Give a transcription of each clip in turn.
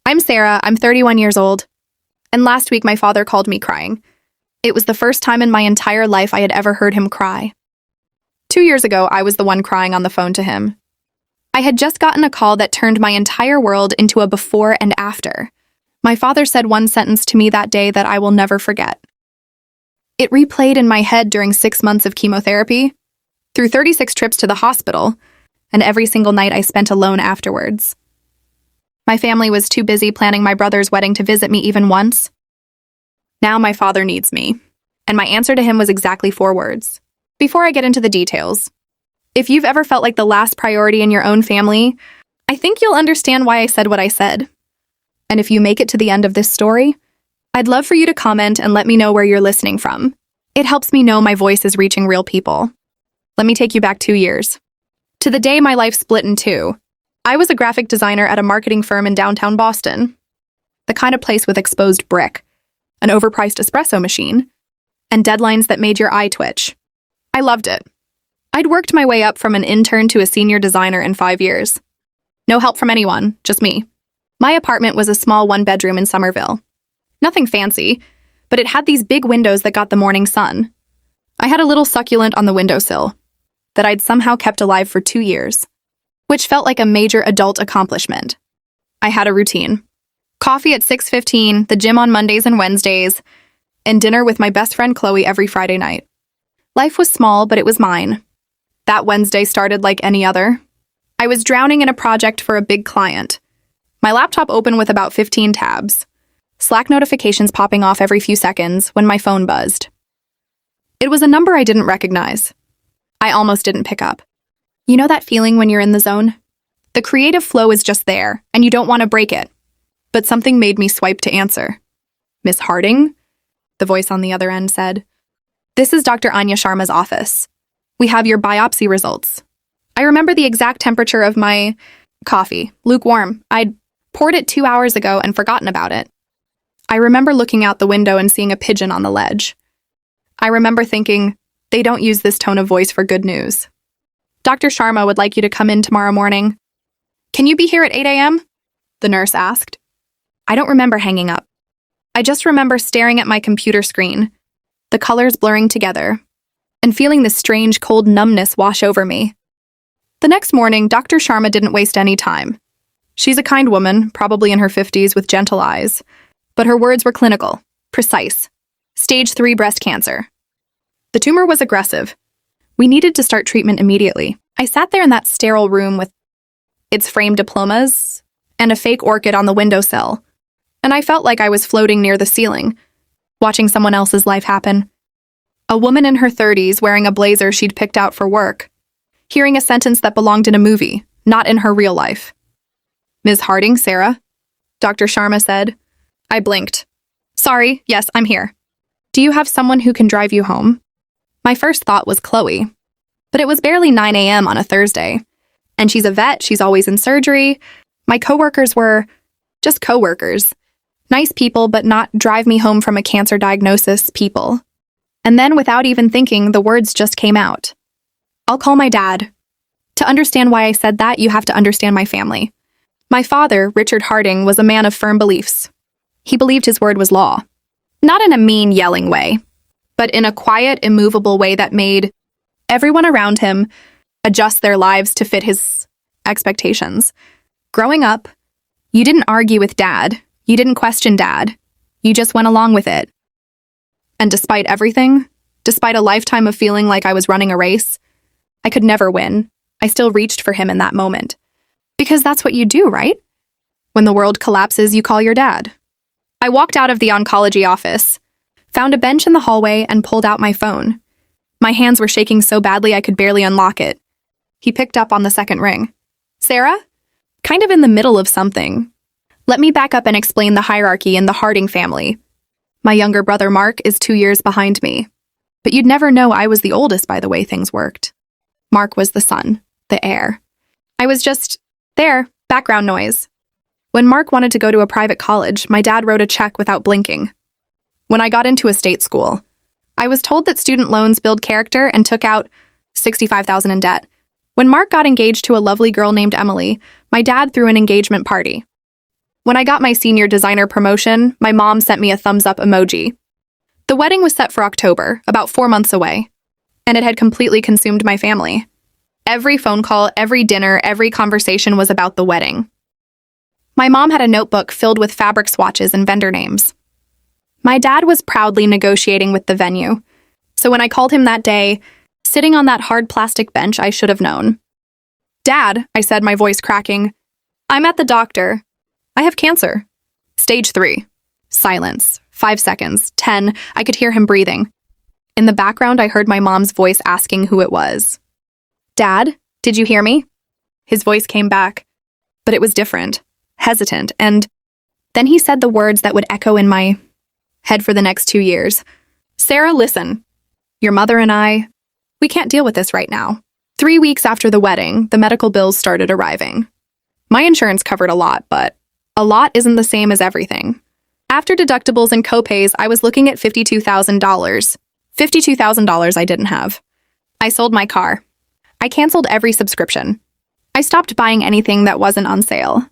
I'm Sarah, I'm 31 years old, and last week my father called me crying. It was the first time in my entire life I had ever heard him cry. 2 years ago, I was the one crying on the phone to him. I had just gotten a call that turned my entire world into a before and after. My father said one sentence to me that day that I will never forget. It replayed in my head during 6 months of chemotherapy, through 36 trips to the hospital, and every single night I spent alone afterwards. My family was too busy planning my brother's wedding to visit me even once. Now my father needs me, and my answer to him was exactly 4 words. Before I get into the details, if you've ever felt like the last priority in your own family, I think you'll understand why I said what I said. And if you make it to the end of this story, I'd love for you to comment and let me know where you're listening from. It helps me know my voice is reaching real people. Let me take you back 2 years. To the day my life split in two. I was a graphic designer at a marketing firm in downtown Boston. The kind of place with exposed brick, an overpriced espresso machine, and deadlines that made your eye twitch. I loved it. I'd worked my way up from an intern to a senior designer in 5 years. No help from anyone, just me. My apartment was a small 1-bedroom in Somerville. Nothing fancy, but it had these big windows that got the morning sun. I had a little succulent on the windowsill that I'd somehow kept alive for 2 years, which felt like a major adult accomplishment. I had a routine. Coffee at 6:15, the gym on Mondays and Wednesdays, and dinner with my best friend Chloe every Friday night. Life was small, but it was mine. That Wednesday started like any other. I was drowning in a project for a big client. My laptop open with about 15 tabs. Slack notifications popping off every few seconds when my phone buzzed. It was a number I didn't recognize. I almost didn't pick up. You know that feeling when you're in the zone? The creative flow is just there, and you don't want to break it. But something made me swipe to answer. "Miss Harding?" The voice on the other end said. "This is Dr. Anya Sharma's office. We have your biopsy results." I remember the exact temperature of my coffee, lukewarm. I'd poured it 2 hours ago and forgotten about it. I remember looking out the window and seeing a pigeon on the ledge. I remember thinking, they don't use this tone of voice for good news. "Dr. Sharma would like you to come in tomorrow morning." "Can you be here at 8 a.m.? the nurse asked. I don't remember hanging up. I just remember staring at my computer screen, the colors blurring together, and feeling this strange cold numbness wash over me. The next morning, Dr. Sharma didn't waste any time. She's a kind woman, probably in her 50s with gentle eyes, but her words were clinical, precise. Stage 3 breast cancer. The tumor was aggressive. We needed to start treatment immediately. I sat there in that sterile room with its framed diplomas and a fake orchid on the windowsill, and I felt like I was floating near the ceiling, watching someone else's life happen. A woman in her 30s wearing a blazer she'd picked out for work, hearing a sentence that belonged in a movie, not in her real life. "Ms. Harding, Sarah?" Dr. Sharma said. I blinked. "Sorry, yes, I'm here. Do you have someone who can drive you home?" My first thought was Chloe, but it was barely 9 a.m. on a Thursday, and she's a vet, she's always in surgery. My coworkers were just coworkers. Nice people, but not drive me home from a cancer diagnosis people. And then, without even thinking, the words just came out. "I'll call my dad." To understand why I said that, you have to understand my family. My father, Richard Harding, was a man of firm beliefs. He believed his word was law. Not in a mean, yelling way, but in a quiet, immovable way that made everyone around him adjust their lives to fit his expectations. Growing up, you didn't argue with Dad. You didn't question Dad. You just went along with it. And despite everything, despite a lifetime of feeling like I was running a race, I could never win. I still reached for him in that moment. Because that's what you do, right? When the world collapses, you call your dad. I walked out of the oncology office, found a bench in the hallway, and pulled out my phone. My hands were shaking so badly I could barely unlock it. He picked up on the second ring. "Sarah? Kind of in the middle of something. Let me back up and explain the hierarchy in the Harding family. My younger brother Mark is 2 years behind me. But you'd never know I was the oldest by the way things worked. Mark was the son, the heir. I was just there, background noise. When Mark wanted to go to a private college, my dad wrote a check without blinking. When I got into a state school, I was told that student loans build character and took out $65,000 in debt. When Mark got engaged to a lovely girl named Emily, my dad threw an engagement party. When I got my senior designer promotion, my mom sent me a thumbs up emoji. The wedding was set for October, about 4 months away, and it had completely consumed my family. Every phone call, every dinner, every conversation was about the wedding. My mom had a notebook filled with fabric swatches and vendor names. My dad was proudly negotiating with the venue, so when I called him that day, sitting on that hard plastic bench, I should have known. "Dad," I said, my voice cracking, "I'm at the doctor. I have cancer. Stage 3. Silence. 5 seconds. 10. I could hear him breathing. In the background, I heard my mom's voice asking who it was. "Dad, did you hear me?" His voice came back, but it was different, hesitant, and then he said the words that would echo in my head for the next 2 years. "Sarah, listen. Your mother and we can't deal with this right now." 3 weeks after the wedding, the medical bills started arriving. My insurance covered a lot, but a lot isn't the same as everything. After deductibles and copays, I was looking at $52,000. $52,000 I didn't have. I sold my car. I canceled every subscription. I stopped buying anything that wasn't on sale.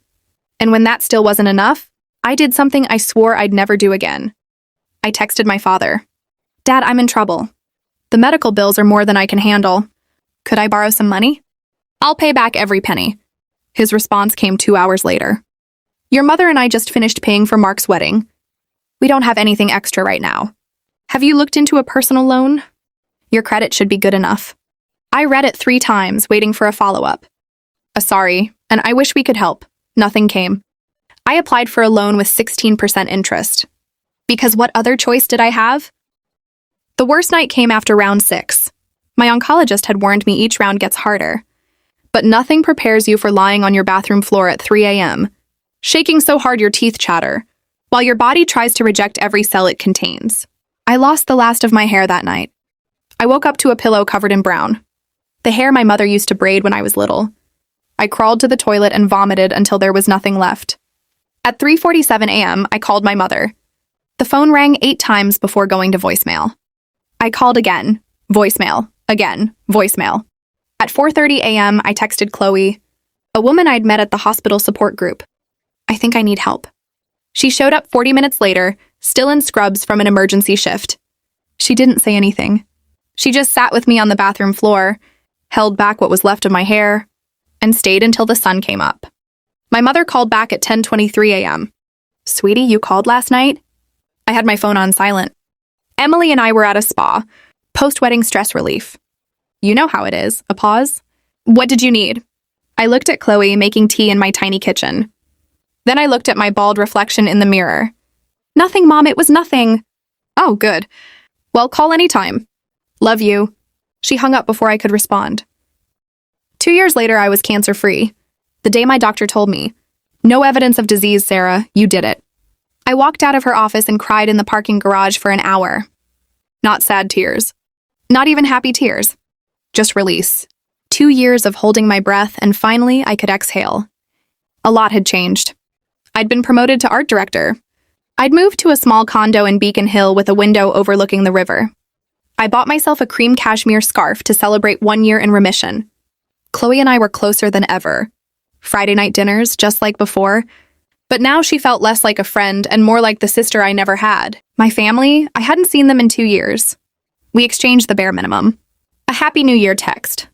And when that still wasn't enough, I did something I swore I'd never do again. I texted my father. "Dad, I'm in trouble. The medical bills are more than I can handle. Could I borrow some money? I'll pay back every penny." His response came 2 hours later. "Your mother and I just finished paying for Mark's wedding. We don't have anything extra right now. Have you looked into a personal loan? Your credit should be good enough." I read it 3 times, waiting for a follow-up. A sorry, and I wish we could help. Nothing came. I applied for a loan with 16% interest. Because what other choice did I have? The worst night came after round 6. My oncologist had warned me each round gets harder. But nothing prepares you for lying on your bathroom floor at 3 a.m., shaking so hard your teeth chatter, while your body tries to reject every cell it contains. I lost the last of my hair that night. I woke up to a pillow covered in brown. The hair my mother used to braid when I was little. I crawled to the toilet and vomited until there was nothing left. At 3:47 a.m., I called my mother. The phone rang 8 times before going to voicemail. I called again. Voicemail. Again. Voicemail. At 4:30 a.m., I texted Chloe, a woman I'd met at the hospital support group. "I think I need help." She showed up 40 minutes later, still in scrubs from an emergency shift. She didn't say anything. She just sat with me on the bathroom floor, held back what was left of my hair, and stayed until the sun came up. My mother called back at 10:23 a.m. "Sweetie, you called last night?" I had my phone on silent. Emily and I were at a spa, post-wedding stress relief. You know how it is, a pause. "What did you need?" I looked at Chloe making tea in my tiny kitchen. Then I looked at my bald reflection in the mirror. "Nothing, Mom, it was nothing." "Oh, good. Well, call anytime. Love you." She hung up before I could respond. 2 years later, I was cancer-free. The day my doctor told me, "No evidence of disease, Sarah, you did it." I walked out of her office and cried in the parking garage for an hour. Not sad tears. Not even happy tears. Just release. 2 years of holding my breath, and finally I could exhale. A lot had changed. I'd been promoted to art director. I'd moved to a small condo in Beacon Hill with a window overlooking the river. I bought myself a cream cashmere scarf to celebrate 1 year in remission. Chloe and I were closer than ever. Friday night dinners, just like before. But now she felt less like a friend and more like the sister I never had. My family, I hadn't seen them in 2 years. We exchanged the bare minimum. A Happy New Year text.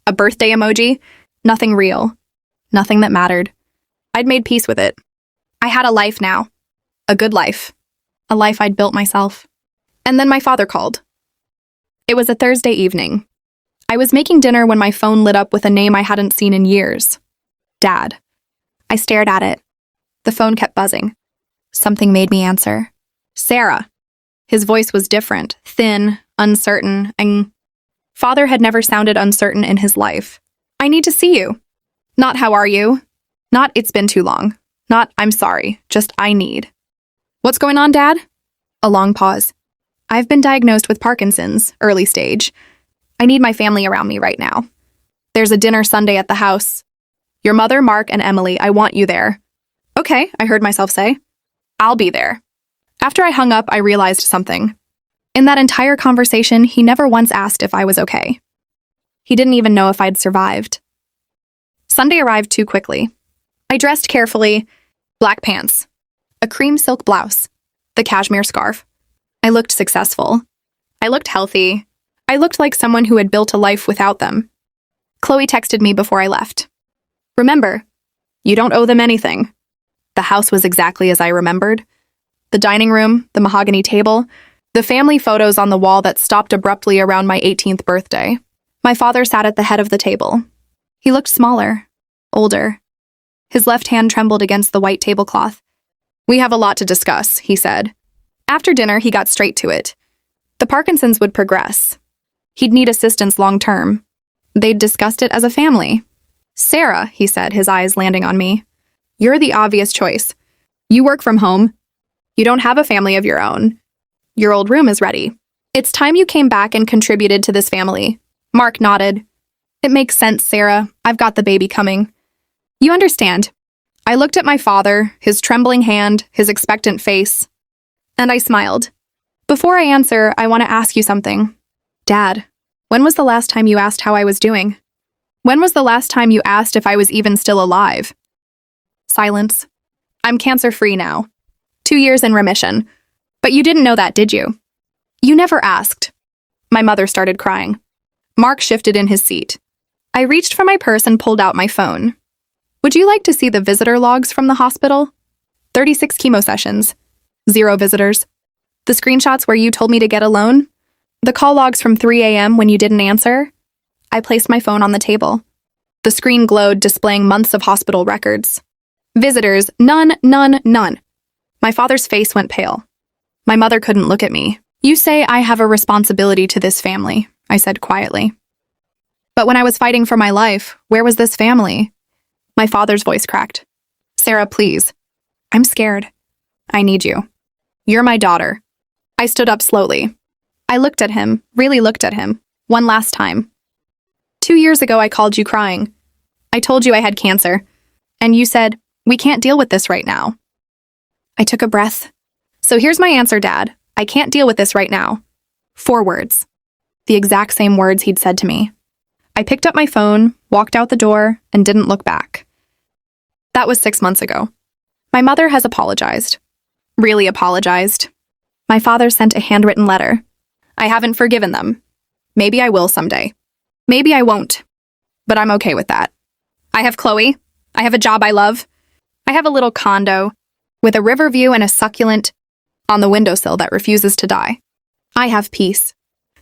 A birthday emoji. Nothing real. Nothing that mattered. I'd made peace with it. I had a life now. A good life. A life I'd built myself. And then my father called. It was a Thursday evening. I was making dinner when my phone lit up with a name I hadn't seen in years. Dad. I stared at it. The phone kept buzzing. Something made me answer. "Sarah." His voice was different, thin, uncertain, and Father had never sounded uncertain in his life. "I need to see you." Not "how are you?" Not "it's been too long." Not "I'm sorry," just "I need." "What's going on, Dad?" A long pause. "I've been diagnosed with Parkinson's, early stage. I need my family around me right now. There's a dinner Sunday at the house. Your mother, Mark, and Emily, I want you there." "Okay," I heard myself say. "I'll be there." After I hung up, I realized something. In that entire conversation, he never once asked if I was okay. He didn't even know if I'd survived. Sunday arrived too quickly. I dressed carefully, Black pants, a cream silk blouse, the cashmere scarf. I looked successful. I looked healthy. I looked like someone who had built a life without them. Chloe texted me before I left. Remember, you don't owe them anything. The house was exactly as I remembered. The dining room, the mahogany table, the family photos on the wall that stopped abruptly around my 18th birthday. My father sat at the head of the table. He looked smaller, older. His left hand trembled against the white tablecloth. We have a lot to discuss, he said. After dinner, he got straight to it. The Parkinsons would progress. He'd need assistance long term. They'd discussed it as a family. Sarah, he said, his eyes landing on me. You're the obvious choice. You work from home. You don't have a family of your own. Your old room is ready. It's time you came back and contributed to this family. Mark nodded. It makes sense, Sarah. I've got the baby coming. You understand. I looked at my father, his trembling hand, his expectant face, and I smiled. Before I answer, I want to ask you something. Dad, when was the last time you asked how I was doing? When was the last time you asked if I was even still alive? Silence. I'm cancer-free now. 2 years in remission. But you didn't know that, did you? You never asked. My mother started crying. Mark shifted in his seat. I reached for my purse and pulled out my phone. Would you like to see the visitor logs from the hospital? 36 chemo sessions. 0 visitors. The screenshots where you told me to get alone? The call logs from 3 a.m. when you didn't answer? I placed my phone on the table. The screen glowed, displaying months of hospital records. Visitors, none, none, none. My father's face went pale. My mother couldn't look at me. You say I have a responsibility to this family, I said quietly. But when I was fighting for my life, where was this family? My father's voice cracked. Sarah, please. I'm scared. I need you. You're my daughter. I stood up slowly. I looked at him, really looked at him, one last time. 2 years ago, I called you crying. I told you I had cancer. And you said, we can't deal with this right now. I took a breath. So here's my answer, Dad. I can't deal with this right now. 4 words. The exact same words he'd said to me. I picked up my phone, walked out the door, and didn't look back. That was 6 months ago. My mother has apologized. Really apologized. My father sent a handwritten letter. I haven't forgiven them. Maybe I will someday. Maybe I won't. But I'm okay with that. I have Chloe. I have a job I love. I have a little condo with a river view and a succulent on the windowsill that refuses to die. I have peace.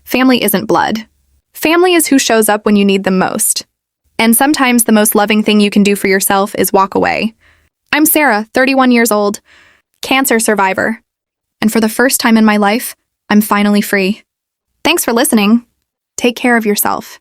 Family isn't blood. Family is who shows up when you need them most. And sometimes the most loving thing you can do for yourself is walk away. I'm Sarah, 31 years old, cancer survivor. And for the first time in my life, I'm finally free. Thanks for listening. Take care of yourself.